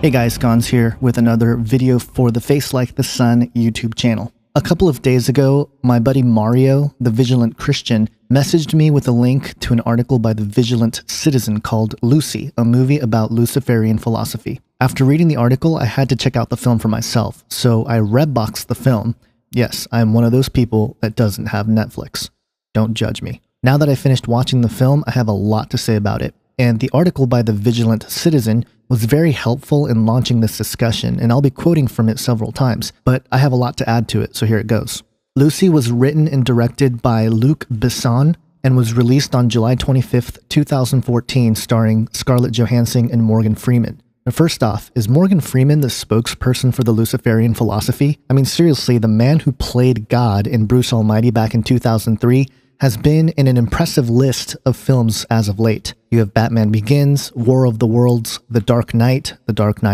Hey guys, Gonzo here with another video for the FaceLikeTheSun YouTube channel. A couple of days ago, my buddy Mario, the Vigilant Christian, messaged me with a link to an article by the Vigilant citizen called Lucy, a movie about Luciferian philosophy. After reading the article, I had to check out the film for myself, so I redboxed the film. Yes, I'm one of those people that doesn't have Netflix. Don't judge me. Now that I finished watching the film, I have a lot to say about it. And the article by the Vigilant citizen was very helpful in launching this discussion, and I'll be quoting from it several times, but I have a lot to add to it, so here it goes. Lucy was written and directed by Luc Besson and was released on July 25th, 2014, starring Scarlett Johansson and Morgan Freeman. Now, first off, is Morgan Freeman the spokesperson for the Luciferian philosophy? I mean, seriously, the man who played God in Bruce Almighty back in 2003 has been in an impressive list of films as of late. You have Batman Begins, War of the Worlds, The Dark Knight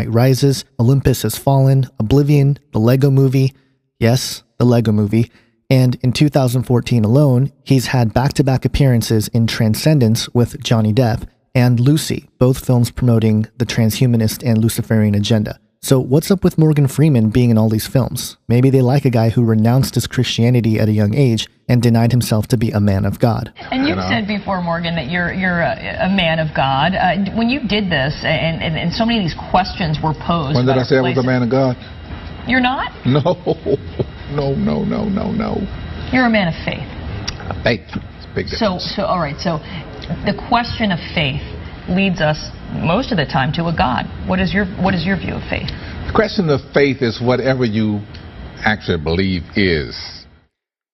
Rises, Olympus Has Fallen, Oblivion, The Lego Movie, yes, The Lego Movie, and in 2014 alone, he's had back-to-back appearances in Transcendence with Johnny Depp and Lucy, both films promoting the transhumanist and Luciferian agenda. So what's up with Morgan Freeman being in all these films? Maybe they like a guy who renounced his Christianity at a young age and denied himself to be a man of God. And you've said before, Morgan, that you're a man of God. When you did this, and so many of these questions were posed. When did I say I was a man of God? You're not? No. No. You're a man of faith. Faith. It's a big difference. So all right. So the question of faith leads us most of the time to a God. What is your view of faith? The question of faith is whatever you actually believe is.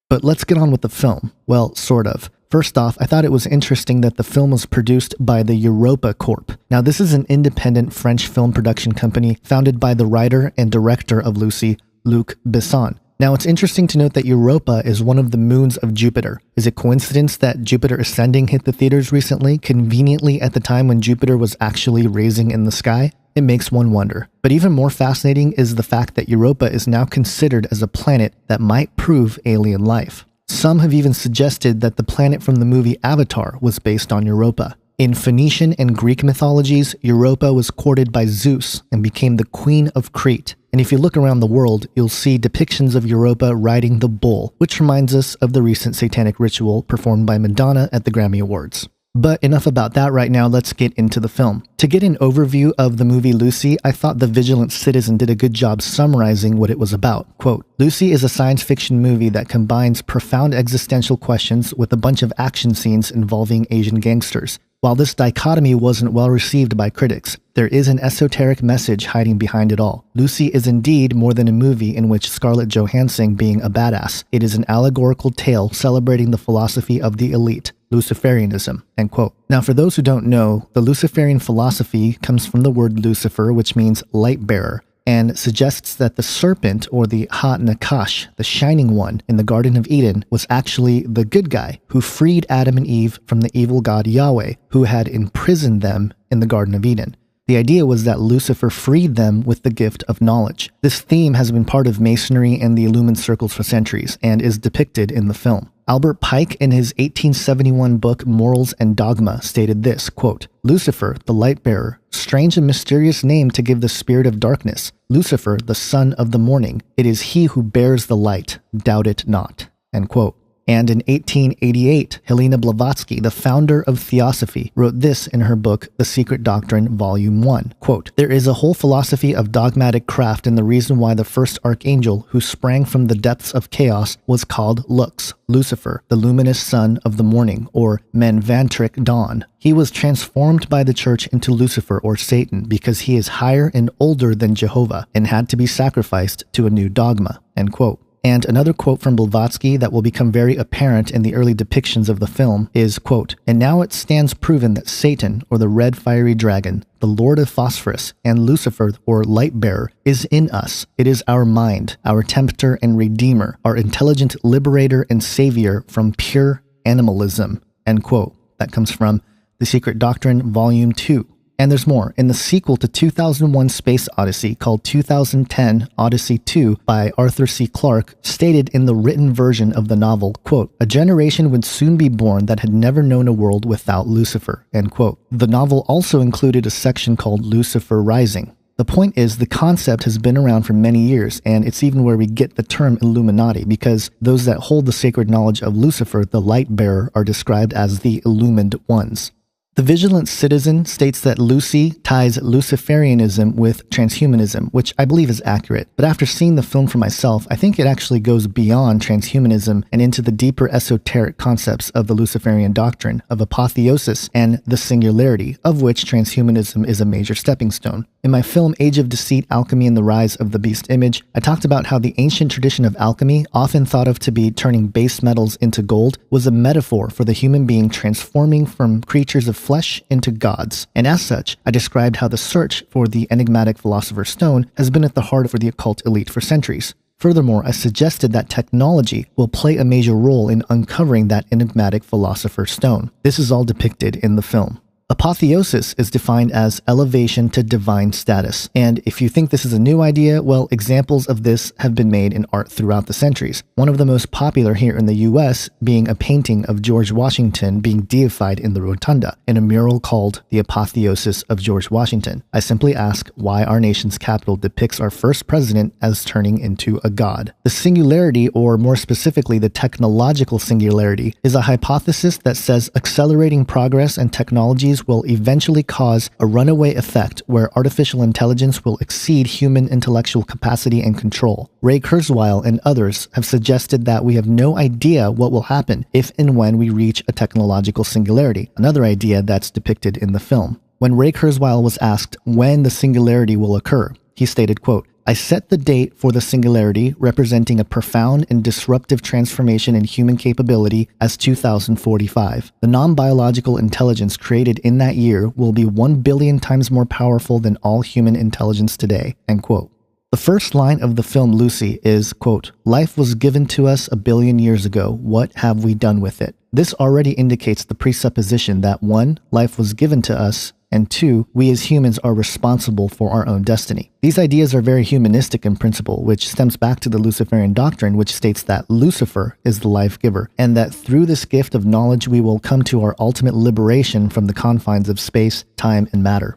But let's get on with the film. Well, sort of. First off, I thought it was interesting that the film was produced by the Europa Corp. Now, this is an independent French film production company founded by the writer and director of Lucy, Luc Besson. Now, it's interesting to note that Europa is one of the moons of Jupiter. Is it coincidence that Jupiter Ascending hit the theaters recently, conveniently at the time when Jupiter was actually raising in the sky? It makes one wonder. But even more fascinating is the fact that Europa is now considered as a planet that might prove alien life. Some have even suggested that the planet from the movie Avatar was based on Europa. In Phoenician and Greek mythologies, Europa was courted by Zeus and became the Queen of Crete. And if you look around the world, you'll see depictions of Europa riding the bull, which reminds us of the recent satanic ritual performed by Madonna at the Grammy Awards. But enough about that right now, let's get into the film. To get an overview of the movie Lucy, I thought the Vigilant citizen did a good job summarizing what it was about. Quote, Lucy is a science fiction movie that combines profound existential questions with a bunch of action scenes involving Asian gangsters. While this dichotomy wasn't well received by critics, there is an esoteric message hiding behind it all. Lucy is indeed more than a movie in which Scarlett Johansson being a badass. It is an allegorical tale celebrating the philosophy of the elite, Luciferianism, end quote. Now, for those who don't know, the Luciferian philosophy comes from the word Lucifer, which means light bearer, and suggests that the serpent, or the Ha-Nakash, the shining one in the Garden of Eden, was actually the good guy who freed Adam and Eve from the evil god Yahweh, who had imprisoned them in the Garden of Eden. The idea was that Lucifer freed them with the gift of knowledge. This theme has been part of Masonry and the Illumined circles for centuries, and is depicted in the film. Albert Pike, in his 1871 book Morals and Dogma, stated this, quote, Lucifer, the light bearer, strange and mysterious name to give the spirit of darkness. Lucifer, the son of the morning. It is he who bears the light. Doubt it not, end quote. And in 1888, Helena Blavatsky, the founder of Theosophy, wrote this in her book, The Secret Doctrine, Volume 1. Quote, there is a whole philosophy of dogmatic craft in the reason why the first archangel who sprang from the depths of chaos was called Lux, Lucifer, the luminous son of the morning, or Manvantric dawn. He was transformed by the church into Lucifer, or Satan, because he is higher and older than Jehovah and had to be sacrificed to a new dogma, end quote. And another quote from Blavatsky that will become very apparent in the early depictions of the film is, quote, and now it stands proven that Satan, or the red fiery dragon, the lord of phosphorus, and Lucifer, or light bearer, is in us. It is our mind, our tempter and redeemer, our intelligent liberator and savior from pure animalism, end quote. That comes from The Secret Doctrine, Volume 2. And there's more. In the sequel to 2001 Space Odyssey, called 2010 Odyssey 2 by Arthur C. Clarke, stated in the written version of the novel, quote, a generation would soon be born that had never known a world without Lucifer, end quote. The novel also included a section called Lucifer Rising. The point is, the concept has been around for many years, and it's even where we get the term Illuminati, because those that hold the sacred knowledge of Lucifer, the light bearer, are described as the illumined ones. The Vigilant Citizen states that Lucy ties Luciferianism with transhumanism, which I believe is accurate. But after seeing the film for myself, I think it actually goes beyond transhumanism and into the deeper esoteric concepts of the Luciferian Doctrine, of Apotheosis, and the Singularity, of which transhumanism is a major stepping stone. In my film Age of Deceit, Alchemy and the Rise of the Beast Image, I talked about how the ancient tradition of alchemy, often thought of to be turning base metals into gold, was a metaphor for the human being transforming from creatures of flesh into gods. And as such, I described how the search for the enigmatic Philosopher's Stone has been at the heart of the occult elite for centuries. Furthermore, I suggested that technology will play a major role in uncovering that enigmatic Philosopher's Stone. This is all depicted in the film. Apotheosis is defined as elevation to divine status, and if you think this is a new idea, well, examples of this have been made in art throughout the centuries. One of the most popular here in the US being a painting of George Washington being deified in the rotunda, in a mural called The Apotheosis of George Washington. I simply ask why our nation's capital depicts our first president as turning into a god. The singularity, or more specifically the technological singularity, is a hypothesis that says accelerating progress and technologies will eventually cause a runaway effect where artificial intelligence will exceed human intellectual capacity and control. Ray Kurzweil and others have suggested that we have no idea what will happen if and when we reach a technological singularity, another idea that's depicted in the film. When Ray Kurzweil was asked when the singularity will occur, he stated, quote, "I set the date for the singularity, representing a profound and disruptive transformation in human capability, as 2045. The non-biological intelligence created in that year will be 1 billion times more powerful than all human intelligence today." End quote. The first line of the film Lucy is, quote, "Life was given to us 1 billion years ago. What have we done with it?" This already indicates the presupposition that 1, life was given to us, and 2, we as humans are responsible for our own destiny. These ideas are very humanistic in principle, which stems back to the Luciferian Doctrine, which states that Lucifer is the life giver, and that through this gift of knowledge we will come to our ultimate liberation from the confines of space, time, and matter.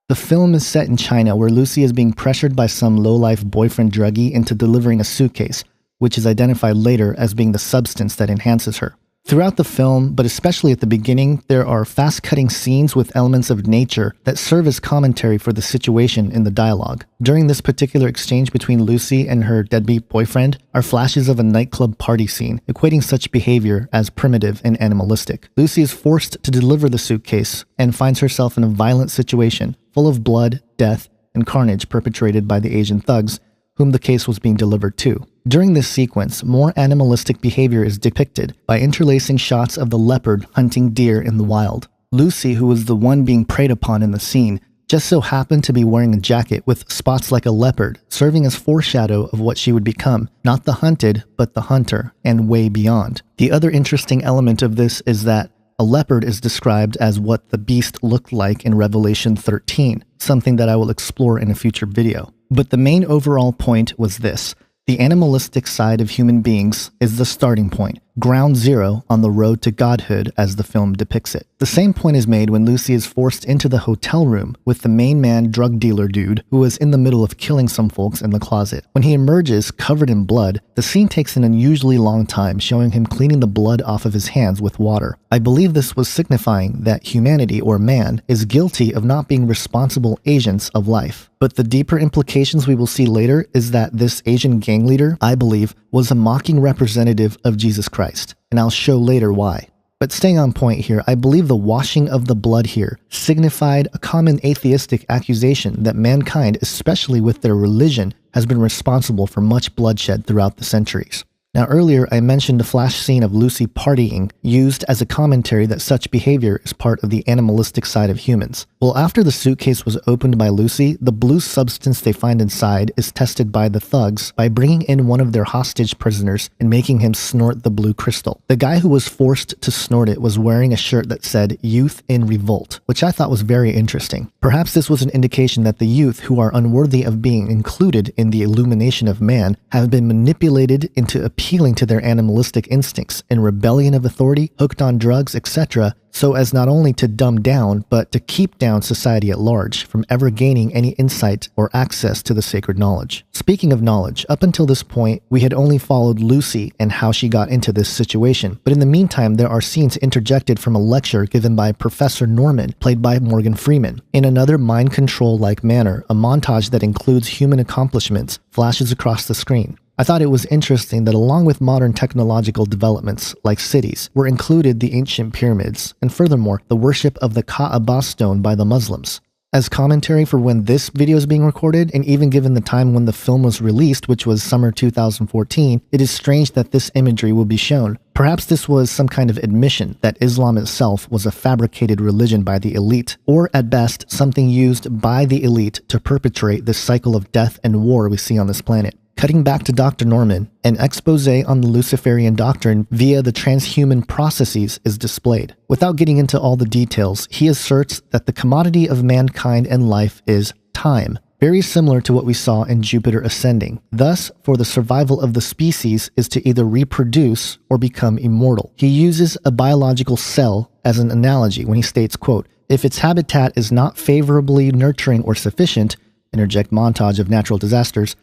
The film is set in China, where Lucy is being pressured by some low-life boyfriend druggie into delivering a suitcase, which is identified later as being the substance that enhances her. Throughout the film, but especially at the beginning, there are fast-cutting scenes with elements of nature that serve as commentary for the situation in the dialogue. During this particular exchange between Lucy and her deadbeat boyfriend are flashes of a nightclub party scene, equating such behavior as primitive and animalistic. Lucy is forced to deliver the suitcase and finds herself in a violent situation, full of blood, death, and carnage perpetrated by the Asian thugs whom the case was being delivered to. During this sequence, more animalistic behavior is depicted by interlacing shots of the leopard hunting deer in the wild. Lucy, who was the one being preyed upon in the scene, just so happened to be wearing a jacket with spots like a leopard, serving as foreshadow of what she would become, not the hunted, but the hunter, and way beyond. The other interesting element of this is that a leopard is described as what the beast looked like in Revelation 13, something that I will explore in a future video. But the main overall point was this: the animalistic side of human beings is the starting point, ground zero on the road to godhood as the film depicts it. The same point is made when Lucy is forced into the hotel room with the main man drug dealer dude who was in the middle of killing some folks in the closet. When he emerges covered in blood, the scene takes an unusually long time, showing him cleaning the blood off of his hands with water. I believe this was signifying that humanity, or man, is guilty of not being responsible agents of life. But the deeper implications we will see later is that this Asian gang leader, I believe, was a mocking representative of Jesus Christ, and I'll show later why. But staying on point here, I believe the washing of the blood here signified a common atheistic accusation that mankind, especially with their religion, has been responsible for much bloodshed throughout the centuries. Now earlier I mentioned a flash scene of Lucy partying, used as a commentary that such behavior is part of the animalistic side of humans. Well, after the suitcase was opened by Lucy, the blue substance they find inside is tested by the thugs by bringing in one of their hostage prisoners and making him snort the blue crystal. The guy who was forced to snort it was wearing a shirt that said "Youth in Revolt," which I thought was very interesting. Perhaps this was an indication that the youth who are unworthy of being included in the illumination of man have been manipulated into appealing to their animalistic instincts, in rebellion of authority, hooked on drugs, etc., so as not only to dumb down, but to keep down society at large from ever gaining any insight or access to the sacred knowledge. Speaking of knowledge, up until this point, we had only followed Lucy and how she got into this situation, but in the meantime, there are scenes interjected from a lecture given by Professor Norman, played by Morgan Freeman. In another mind control-like manner, a montage that includes human accomplishments flashes across the screen. I thought it was interesting that along with modern technological developments, like cities, were included the ancient pyramids, and furthermore, the worship of the Kaaba stone by the Muslims. As commentary for when this video is being recorded, and even given the time when the film was released, which was summer 2014, it is strange that this imagery will be shown. Perhaps this was some kind of admission that Islam itself was a fabricated religion by the elite, or at best, something used by the elite to perpetrate this cycle of death and war we see on this planet. Cutting back to Dr. Norman, an expose on the Luciferian Doctrine via the transhuman processes is displayed. Without getting into all the details, he asserts that the commodity of mankind and life is time, very similar to what we saw in Jupiter Ascending. Thus, for the survival of the species is to either reproduce or become immortal. He uses a biological cell as an analogy when he states, quote, "If its habitat is not favorably nurturing or sufficient," interject montage of natural disasters,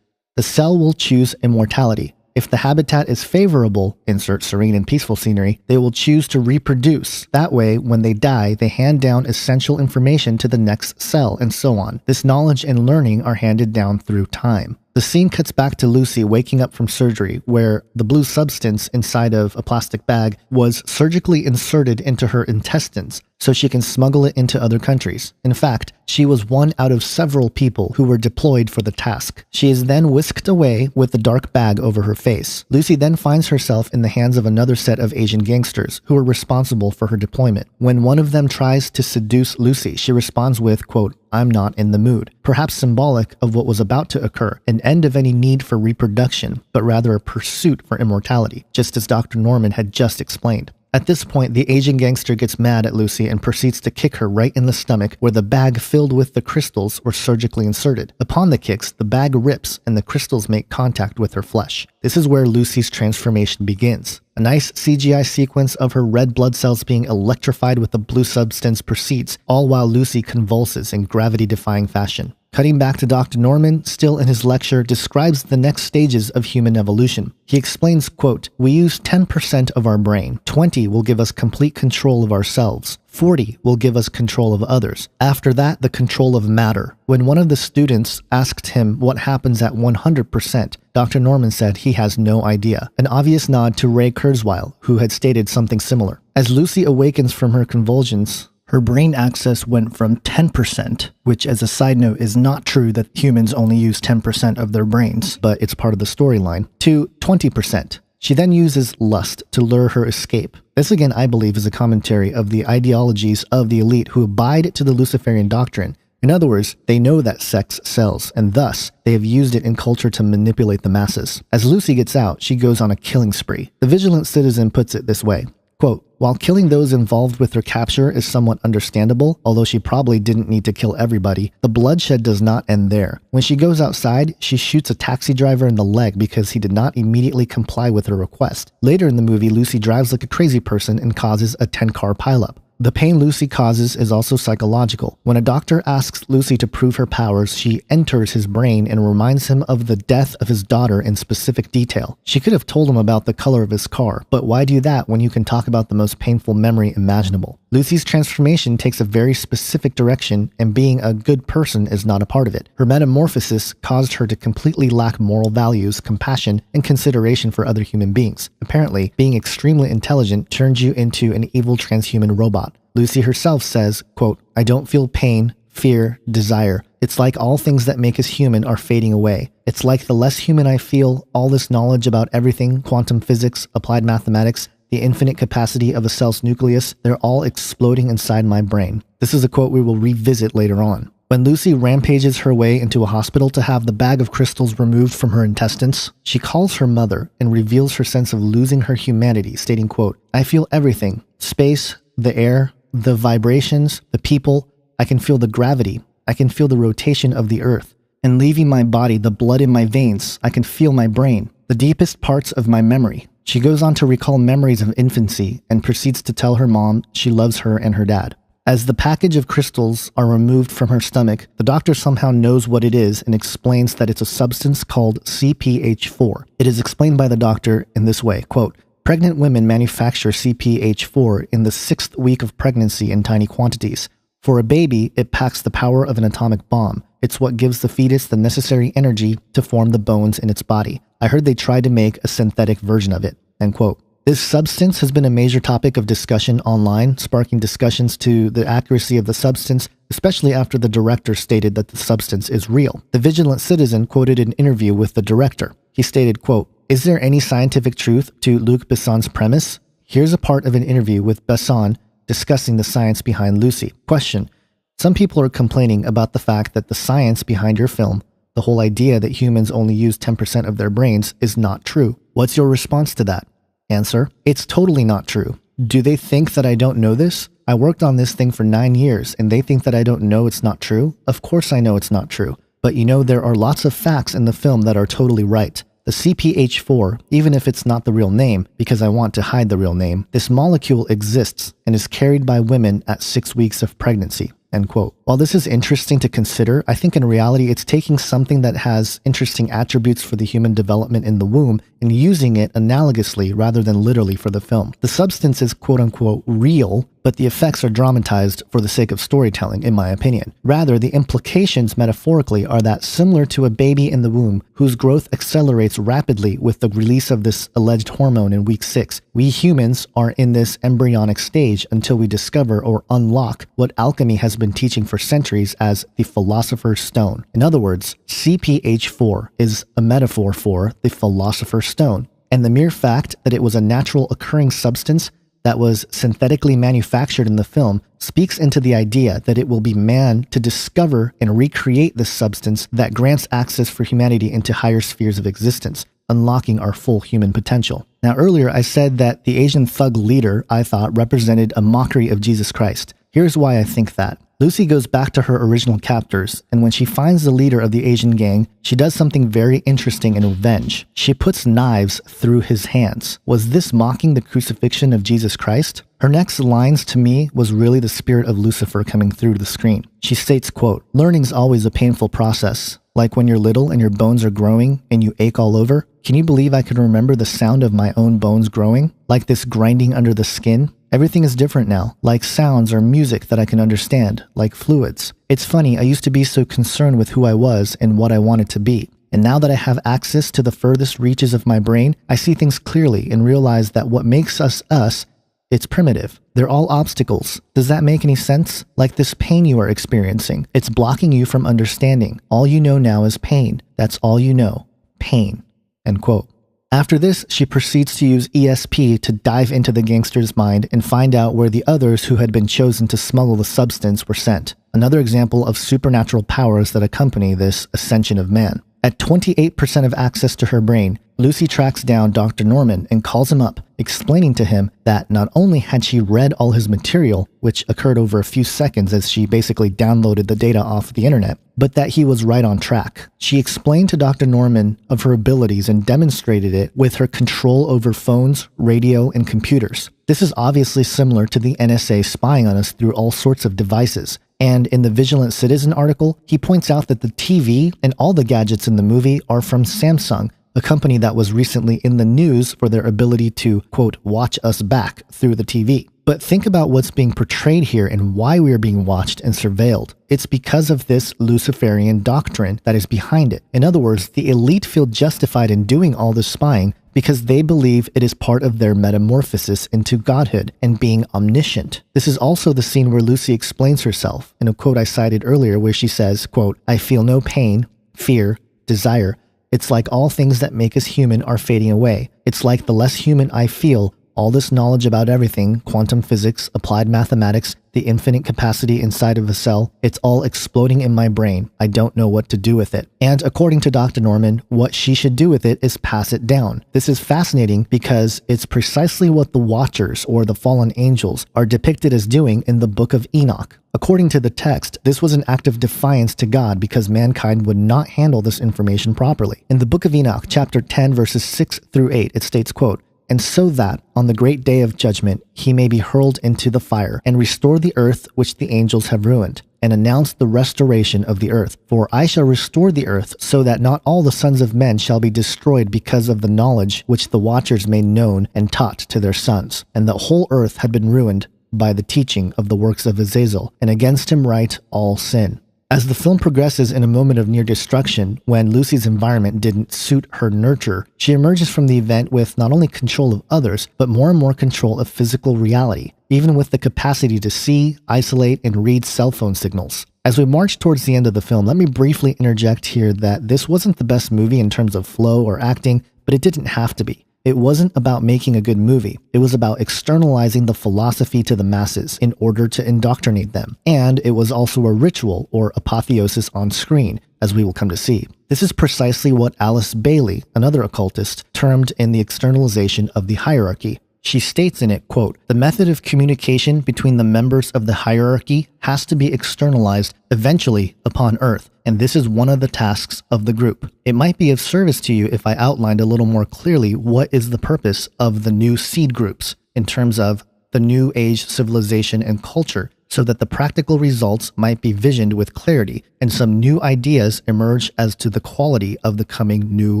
"the cell will choose immortality. If the habitat is favorable," insert serene and peaceful scenery, "they will choose to reproduce. That way, when they die, they hand down essential information to the next cell," and so on. This knowledge and learning are handed down through time. The scene cuts back to Lucy waking up from surgery, where the blue substance inside of a plastic bag was surgically inserted into her intestines so she can smuggle it into other countries. In fact, she was one out of several people who were deployed for the task. She is then whisked away with the dark bag over her face. Lucy then finds herself in the hands of another set of Asian gangsters who are responsible for her deployment. When one of them tries to seduce Lucy, she responds with, quote, "I'm not in the mood," perhaps symbolic of what was about to occur, an end of any need for reproduction, but rather a pursuit for immortality, just as Dr. Norman had just explained. At this point, the Asian gangster gets mad at Lucy and proceeds to kick her right in the stomach where the bag filled with the crystals were surgically inserted. Upon the kicks, the bag rips and the crystals make contact with her flesh. This is where Lucy's transformation begins. A nice CGI sequence of her red blood cells being electrified with the blue substance proceeds, all while Lucy convulses in gravity-defying fashion. Cutting back to Dr. Norman, still in his lecture, describes the next stages of human evolution. He explains, quote, "We use 10% of our brain. 20 will give us complete control of ourselves. 40 will give us control of others. After that, the control of matter." When one of the students asked him what happens at 100%, Dr. Norman said he has no idea, an obvious nod to Ray Kurzweil, who had stated something similar. As Lucy awakens from her convulsions, her brain access went from 10%, which as a side note is not true that humans only use 10% of their brains, but it's part of the storyline, to 20%. She then uses lust to lure her escape. This again, I believe, is a commentary of the ideologies of the elite who abide to the Luciferian Doctrine. In other words, they know that sex sells, and thus, they have used it in culture to manipulate the masses. As Lucy gets out, she goes on a killing spree. The Vigilant citizen puts it this way, quote, "While killing those involved with her capture is somewhat understandable, although she probably didn't need to kill everybody, the bloodshed does not end there. When she goes outside, she shoots a taxi driver in the leg because he did not immediately comply with her request. Later in the movie, Lucy drives like a crazy person and causes a 10-car pileup. The pain Lucy causes is also psychological. When a doctor asks Lucy to prove her powers, she enters his brain and reminds him of the death of his daughter in specific detail. She could have told him about the color of his car, but why do that when you can talk about the most painful memory imaginable? Lucy's transformation takes a very specific direction, and being a good person is not a part of it. Her metamorphosis caused her to completely lack moral values, compassion, and consideration for other human beings. Apparently, being extremely intelligent turns you into an evil transhuman robot. Lucy herself says, quote, "I don't feel pain, fear, desire. It's like all things that make us human are fading away. It's like the less human I feel, all this knowledge about everything, quantum physics, applied mathematics, the infinite capacity of a cell's nucleus, they're all exploding inside my brain." This is a quote we will revisit later on. When Lucy rampages her way into a hospital to have the bag of crystals removed from her intestines, she calls her mother and reveals her sense of losing her humanity, stating, quote, "I feel everything. Space, the air, the vibrations, the people. I can feel the gravity. I can feel the rotation of the earth. And leaving my body, the blood in my veins, I can feel my brain. The the deepest parts of my memory. She goes on to recall memories of infancy and proceeds to tell her mom she loves her and her dad. As the package of crystals are removed from her stomach, the doctor somehow knows what it is and explains that it's a substance called CPH4. It is explained by the doctor in this way, quote, "Pregnant women manufacture CPH4 in the 6th week of pregnancy in tiny quantities. For a baby, it packs the power of an atomic bomb. It's what gives the fetus the necessary energy to form the bones in its body. I heard they tried to make a synthetic version of it." End quote. This substance has been a major topic of discussion online, sparking discussions to the accuracy of the substance, especially after the director stated that the substance is real. The Vigilant citizen quoted an interview with the director. He stated, quote, "Is there any scientific truth to Luc Besson's premise? Here's a part of an interview with Besson discussing the science behind Lucy. Question. Some people are complaining about the fact that the science behind your film, the whole idea that humans only use 10% of their brains, is not true. What's your response to that?" Answer. It's totally not true. Do they think that I don't know this? I worked on this thing for 9 years and they think that I don't know it's not true? Of course I know it's not true. But you know, there are lots of facts in the film that are totally right. The CPH4, even if it's not the real name, because I want to hide the real name, this molecule exists and is carried by women at 6 weeks of pregnancy. End quote. While this is interesting to consider, I think in reality it's taking something that has interesting attributes for the human development in the womb and using it analogously rather than literally for the film. The substance is quote-unquote real, but the effects are dramatized for the sake of storytelling, in my opinion. Rather, the implications metaphorically are that similar to a baby in the womb whose growth accelerates rapidly with the release of this alleged hormone in week 6, we humans are in this embryonic stage until we discover or unlock what alchemy has been teaching for centuries as the Philosopher's Stone. In other words, CPH4 is a metaphor for the Philosopher's Stone, and the mere fact that it was a natural occurring substance that was synthetically manufactured in the film speaks into the idea that it will be man to discover and recreate this substance that grants access for humanity into higher spheres of existence, unlocking our full human potential. Now earlier I said that the Asian thug leader, I thought, represented a mockery of Jesus Christ. Here's why I think that. Lucy goes back to her original captors, and when she finds the leader of the Asian gang, she does something very interesting in revenge. She puts knives through his hands. Was this mocking the crucifixion of Jesus Christ? Her next lines to me was really the spirit of Lucifer coming through the screen. She states, quote, "Learning's always a painful process. Like when you're little and your bones are growing and you ache all over. Can you believe I can remember the sound of my own bones growing? Like this grinding under the skin? Everything is different now, like sounds or music that I can understand, like fluids. It's funny, I used to be so concerned with who I was and what I wanted to be. And now that I have access to the furthest reaches of my brain, I see things clearly and realize that what makes us us, it's primitive. They're all obstacles. Does that make any sense? Like this pain you are experiencing. It's blocking you from understanding. All you know now is pain. That's all you know. Pain." End quote. After this, she proceeds to use ESP to dive into the gangster's mind and find out where the others who had been chosen to smuggle the substance were sent. Another example of supernatural powers that accompany this ascension of man. At 28% of access to her brain, Lucy tracks down Dr. Norman and calls him up, explaining to him that not only had she read all his material, which occurred over a few seconds as she basically downloaded the data off the internet, but that he was right on track. She explained to Dr. Norman of her abilities and demonstrated it with her control over phones, radio, and computers. This is obviously similar to the NSA spying on us through all sorts of devices. And in the Vigilant Citizen article, he points out that the TV and all the gadgets in the movie are from Samsung, a company that was recently in the news for their ability to, quote, watch us back through the TV. But think about what's being portrayed here and why we are being watched and surveilled. It's because of this Luciferian doctrine that is behind it. In other words, the elite feel justified in doing all this spying because they believe it is part of their metamorphosis into godhood and being omniscient. This is also the scene where Lucy explains herself in a quote I cited earlier where she says, quote, "I feel no pain, fear, desire. It's like all things that make us human are fading away. It's like the less human I feel, All this knowledge about everything, quantum physics, applied mathematics, the infinite capacity inside of a cell, it's all exploding in my brain. I don't know what to do with it. And according to Dr. Norman, what she should do with it is pass it down. This is fascinating because it's precisely what the Watchers, or the fallen angels, are depicted as doing in the Book of Enoch. According to the text, this was an act of defiance to God because mankind would not handle this information properly. In the Book of Enoch, chapter 10, verses 6 through 8, it states, quote, "And so that, on the great day of judgment, he may be hurled into the fire, and restore the earth which the angels have ruined, and announce the restoration of the earth. For I shall restore the earth, so that not all the sons of men shall be destroyed because of the knowledge which the Watchers made known and taught to their sons. And the whole earth had been ruined by the teaching of the works of Azazel, and against him write all sin." As the film progresses in a moment of near destruction, when Lucy's environment didn't suit her nurture, she emerges from the event with not only control of others, but more and more control of physical reality, even with the capacity to see, isolate, and read cell phone signals. As we march towards the end of the film, let me briefly interject here that this wasn't the best movie in terms of flow or acting, but it didn't have to be. It wasn't about making a good movie. It was about externalizing the philosophy to the masses in order to indoctrinate them. And it was also a ritual, or apotheosis, on screen, as we will come to see. This is precisely what Alice Bailey, another occultist, termed in the externalization of the hierarchy. She states in it, quote, "The method of communication between the members of the hierarchy has to be externalized eventually upon Earth, and this is one of the tasks of the group. It might be of service to you if I outlined a little more clearly what is the purpose of the new seed groups in terms of the new age civilization and culture, so that the practical results might be visioned with clarity and some new ideas emerge as to the quality of the coming new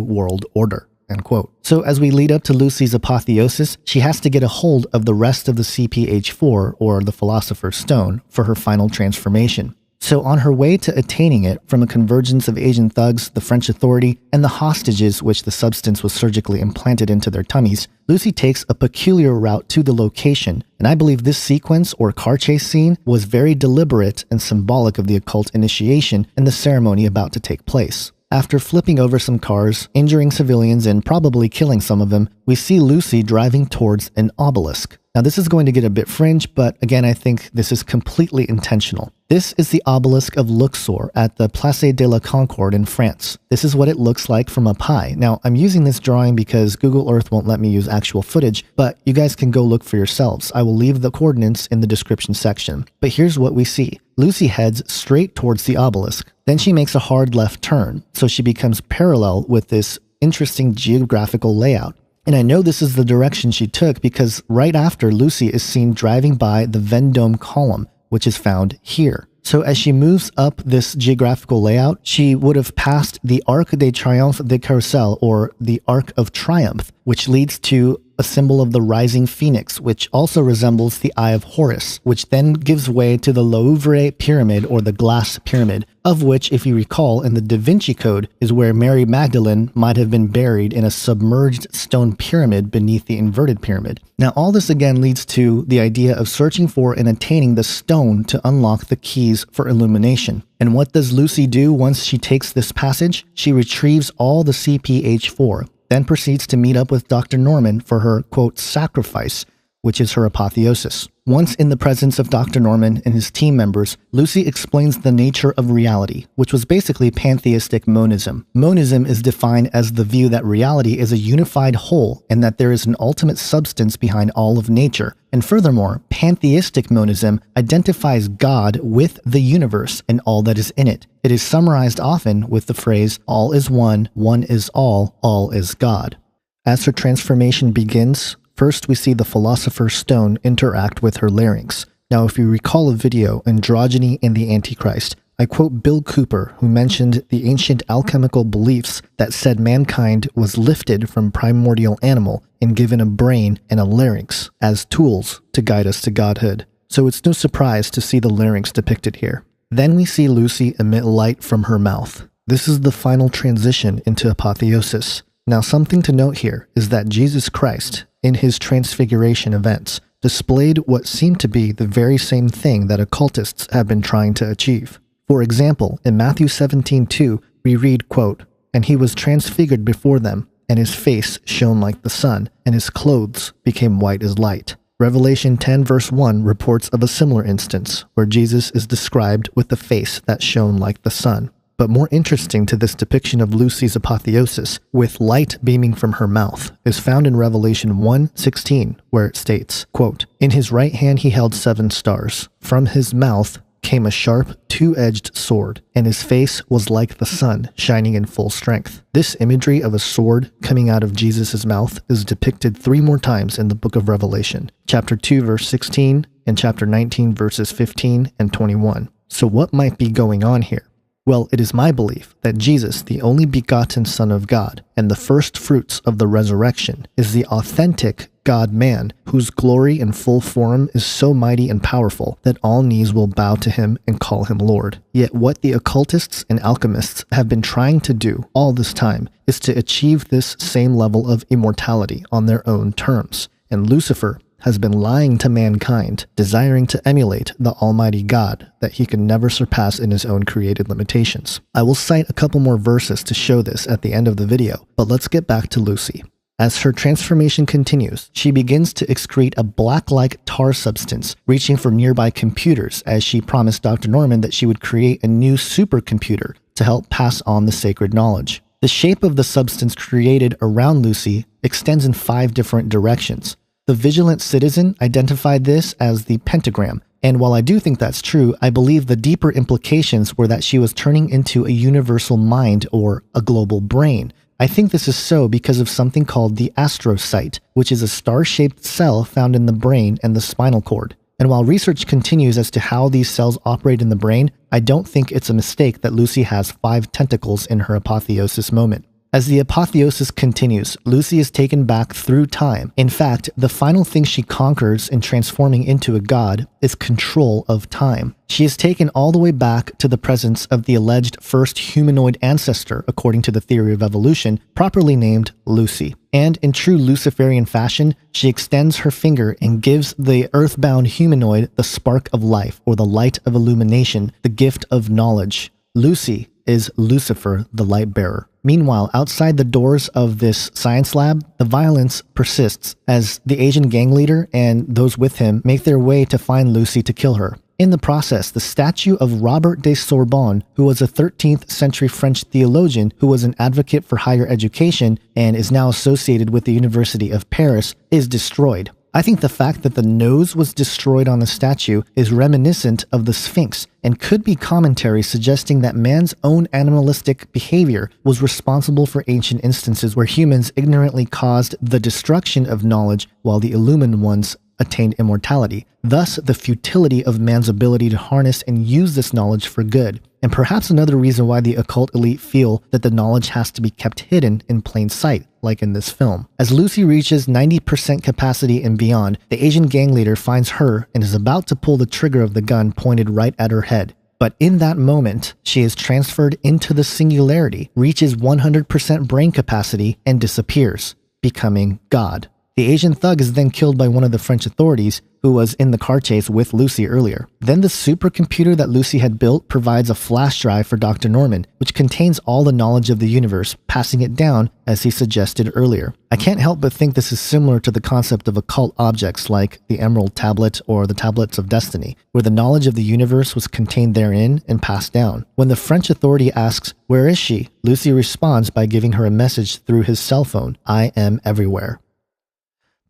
world order." End quote. So as we lead up to Lucy's apotheosis, she has to get a hold of the rest of the CPH4, or the Philosopher's Stone, for her final transformation. So on her way to attaining it, from a convergence of Asian thugs, the French authority, and the hostages which the substance was surgically implanted into their tummies, Lucy takes a peculiar route to the location, and I believe this sequence or car chase scene was very deliberate and symbolic of the occult initiation and the ceremony about to take place. After flipping over some cars, injuring civilians, and probably killing some of them, we see Lucy driving towards an obelisk. Now this is going to get a bit fringe, but again I think this is completely intentional. This is the obelisk of Luxor at the Place de la Concorde in France. This is what it looks like from up high. Now I'm using this drawing because Google Earth won't let me use actual footage, but you guys can go look for yourselves. I will leave the coordinates in the description section. But here's what we see. Lucy heads straight towards the obelisk. Then she makes a hard left turn, so she becomes parallel with this interesting geographical layout. And I know this is the direction she took because right after, Lucy is seen driving by the Vendôme column, which is found here. So as she moves up this geographical layout, she would have passed the Arc de Triomphe de Carrousel, or the Arc of Triumph, which leads to a symbol of the rising phoenix, which also resembles the Eye of Horus, which then gives way to the Louvre Pyramid, or the Glass Pyramid, of which, if you recall, in the Da Vinci Code is where Mary Magdalene might have been buried in a submerged stone pyramid beneath the inverted pyramid. Now all this again leads to the idea of searching for and attaining the stone to unlock the keys for illumination. And what does Lucy do once she takes this passage? She retrieves all the CPH4, then proceeds to meet up with Dr. Norman for her, quote, sacrifice, which is her apotheosis. Once in the presence of Dr. Norman and his team members, Lucy explains the nature of reality, which was basically pantheistic monism. Monism is defined as the view that reality is a unified whole and that there is an ultimate substance behind all of nature. And furthermore, pantheistic monism identifies God with the universe and all that is in it. It is summarized often with the phrase, all is one is all is God. As her transformation begins, first we see the Philosopher's Stone interact with her larynx. Now if you recall a video, Androgyny and the Antichrist, I quote Bill Cooper, who mentioned the ancient alchemical beliefs that said mankind was lifted from primordial animal and given a brain and a larynx as tools to guide us to godhood. So it's no surprise to see the larynx depicted here. Then we see Lucy emit light from her mouth. This is the final transition into apotheosis. Now something to note here is that Jesus Christ, in his transfiguration events, displayed what seemed to be the very same thing that occultists have been trying to achieve. For example, in Matthew 17:2, we read, quote, "And he was transfigured before them, and his face shone like the sun, and his clothes became white as light. Revelation 10 verse 1 reports of a similar instance, where Jesus is described with the face that shone like the sun. But more interesting to this depiction of Lucy's apotheosis, with light beaming from her mouth, is found in Revelation 1:16, where it states, quote, "In his right hand he held 7 stars. From his mouth came a sharp, two-edged sword, and his face was like the sun, shining in full strength." This imagery of a sword coming out of Jesus' mouth is depicted 3 more times in the book of Revelation, chapter 2 verse 16, and chapter 19 verses 15 and 21. So what might be going on here? Well, it is my belief that Jesus, the only begotten Son of God, and the first fruits of the resurrection, is the authentic God-man, whose glory in full form is so mighty and powerful that all knees will bow to him and call him Lord. Yet what the occultists and alchemists have been trying to do all this time is to achieve this same level of immortality on their own terms. And Lucifer has been lying to mankind, desiring to emulate the Almighty God that he can never surpass in his own created limitations. I will cite a couple more verses to show this at the end of the video, but let's get back to Lucy. As her transformation continues, she begins to excrete a black-like tar substance, reaching for nearby computers as she promised Dr. Norman that she would create a new supercomputer to help pass on the sacred knowledge. The shape of the substance created around Lucy extends in 5 different directions. The Vigilant citizen identified this as the pentagram, and while I do think that's true, I believe the deeper implications were that she was turning into a universal mind or a global brain. I think this is so because of something called the astrocyte, which is a star-shaped cell found in the brain and the spinal cord. And while research continues as to how these cells operate in the brain, I don't think it's a mistake that Lucy has 5 tentacles in her apotheosis moment. As the apotheosis continues, Lucy is taken back through time. In fact, the final thing she conquers in transforming into a god is control of time. She is taken all the way back to the presence of the alleged first humanoid ancestor, according to the theory of evolution, properly named Lucy. And in true Luciferian fashion, she extends her finger and gives the earthbound humanoid the spark of life, or the light of illumination, the gift of knowledge. Lucy is Lucifer, the light bearer. Meanwhile, outside the doors of this science lab, the violence persists as the Asian gang leader and those with him make their way to find Lucy to kill her. In the process, the statue of Robert de Sorbonne, who was a 13th century French theologian who was an advocate for higher education and is now associated with the University of Paris, is destroyed. I think the fact that the nose was destroyed on the statue is reminiscent of the Sphinx and could be commentary suggesting that man's own animalistic behavior was responsible for ancient instances where humans ignorantly caused the destruction of knowledge while the illumined ones attained immortality. Thus, the futility of man's ability to harness and use this knowledge for good. And perhaps another reason why the occult elite feel that the knowledge has to be kept hidden in plain sight, like in this film. As Lucy reaches 90% capacity and beyond, the Asian gang leader finds her and is about to pull the trigger of the gun pointed right at her head. But in that moment, she is transferred into the Singularity, reaches 100% brain capacity, and disappears, becoming God. The Asian thug is then killed by one of the French authorities who was in the car chase with Lucy earlier. Then the supercomputer that Lucy had built provides a flash drive for Dr. Norman, which contains all the knowledge of the universe, passing it down as he suggested earlier. I can't help but think this is similar to the concept of occult objects like the Emerald Tablet or the Tablets of Destiny, where the knowledge of the universe was contained therein and passed down. When the French authority asks, "Where is she?" Lucy responds by giving her a message through his cell phone, "I am everywhere."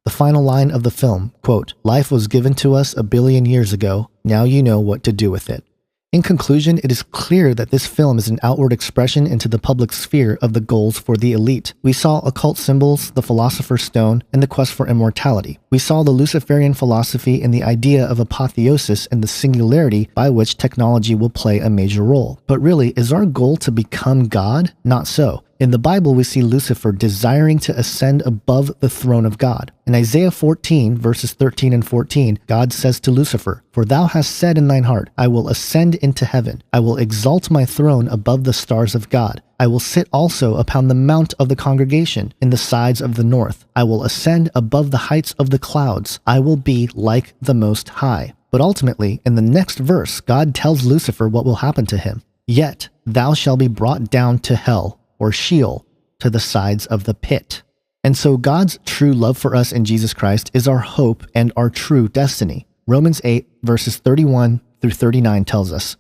The final line of the film, quote, "Life was given to us 1 billion years ago. Now you know what to do with it." In conclusion, it is clear that this film is an outward expression into the public sphere of the goals for the elite. We saw occult symbols, the Philosopher's Stone, and the quest for immortality. We saw the Luciferian philosophy and the idea of apotheosis and the singularity by which technology will play a major role. But really, is our goal to become God? Not so. In the Bible, we see Lucifer desiring to ascend above the throne of God. In Isaiah 14, verses 13 and 14, God says to Lucifer, "For thou hast said in thine heart, I will ascend into heaven. I will exalt my throne above the stars of God. I will sit also upon the mount of the congregation in the sides of the north. I will ascend above the heights of the clouds. I will be like the Most High." But ultimately, in the next verse, God tells Lucifer what will happen to him. "Yet thou shalt be brought down to hell," or Sheol, to the sides of the pit. And so God's true love for us in Jesus Christ is our hope and our true destiny. Romans 8 verses 31 through 39 tells us,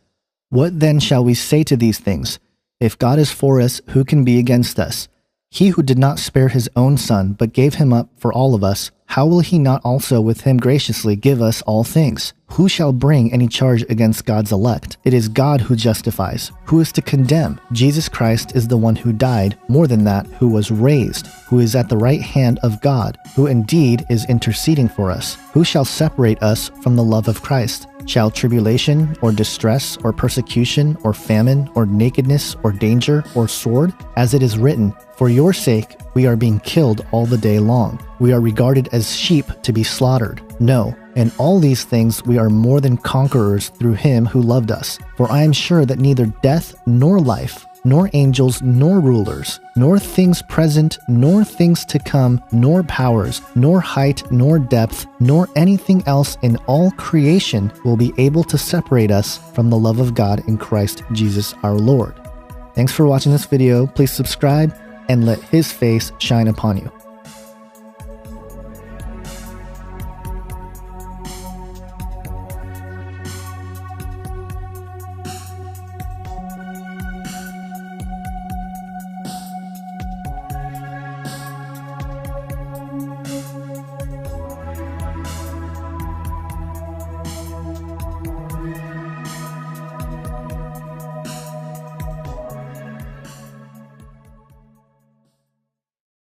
"What then shall we say to these things? If God is for us, who can be against us? He who did not spare his own son, but gave him up for all of us, how will he not also with him graciously give us all things? Who shall bring any charge against God's elect? It is God who justifies. Who is to condemn? Jesus Christ is the one who died, more than that, who was raised, who is at the right hand of God, who indeed is interceding for us. Who shall separate us from the love of Christ? Shall tribulation, or distress, or persecution, or famine, or nakedness, or danger, or sword? As it is written, for your sake we are being killed all the day long. We are regarded as sheep to be slaughtered. No, in all these things we are more than conquerors through him who loved us. For I am sure that neither death nor life, nor angels, nor rulers, nor things present, nor things to come, nor powers, nor height, nor depth, nor anything else in all creation will be able to separate us from the love of God in Christ Jesus our Lord." Thanks for watching this video. Please subscribe and let his face shine upon you.